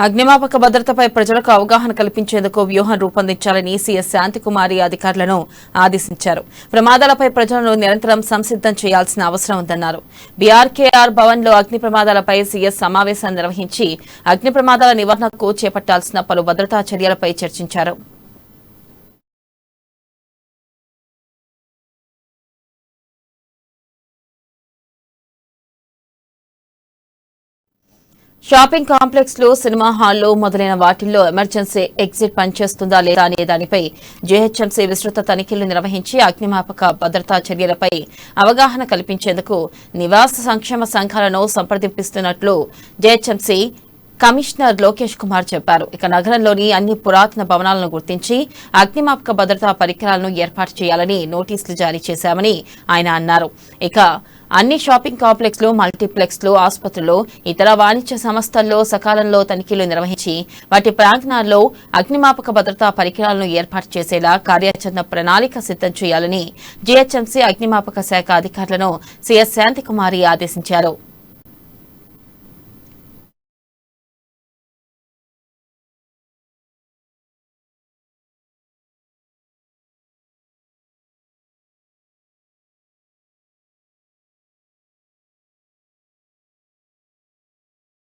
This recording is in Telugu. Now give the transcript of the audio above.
అగ్నిమాపక భద్రతపై ప్రజలకు అవగాహన కల్పించేందుకు వ్యూహం రూపొందించాలని సీఎస్ శాంతికుమారి అధికారులను ఆదేశించారు. ప్రమాదాలపై ప్రజలను నిరంతరం సంసిద్దం చేయాల్సిన అవసరం ఉందన్నారు. బీఆర్కేఆర్ భవన్ లో అగ్ని ప్రమాదాలపై సీఎస్ సమావేశం నిర్వహించి అగ్ని ప్రమాదాల నివారణకు చేపట్టాల్సిన పలు భద్రతా చర్యలపై చర్చించారు. షాపింగ్ కాంప్లెక్స్ లో, సినిమా హాల్లో మొదలైన వాటిల్లో ఎమర్జెన్సీ ఎగ్జిట్ పనిచేస్తుందా లేదా అనే దానిపై జీహెచ్ఎంసీ విస్తృత తనిఖీలు నిర్వహించి అగ్నిమాపక భద్రతా చర్యలపై అవగాహన కల్పించేందుకు నివాస సంక్షేమ సంఘాలను సంప్రదింపిస్తున్నట్లు జీహెచ్ఎంసీ కమిషనర్ లోకేష్ కుమార్ చెప్పారు. ఇక నగరంలోని అన్ని పురాతన భవనాలను గుర్తించి అగ్నిమాపక భద్రతా పరికరాలను ఏర్పాటు చేయాలని నోటీసులు జారీ చేశామని ఆయన అన్నారు. ఇక అన్ని షాపింగ్ కాంప్లెక్స్ లో, మల్టీప్లెక్స్ లో, ఆసుపత్రుల్లో, ఇతర వాణిజ్య సంస్థల్లో సకాలంలో తనిఖీలు నిర్వహించి వాటి ప్రాంగణాల్లో అగ్నిమాపక భద్రతా పరికరాలను ఏర్పాటు చేసేలా కార్యాచరణ ప్రణాళిక సిద్దం చేయాలని జీహెచ్ఎంసీ అగ్నిమాపక శాఖ అధికారులను సీఎస్ శాంతికుమారి ఆదేశించారు.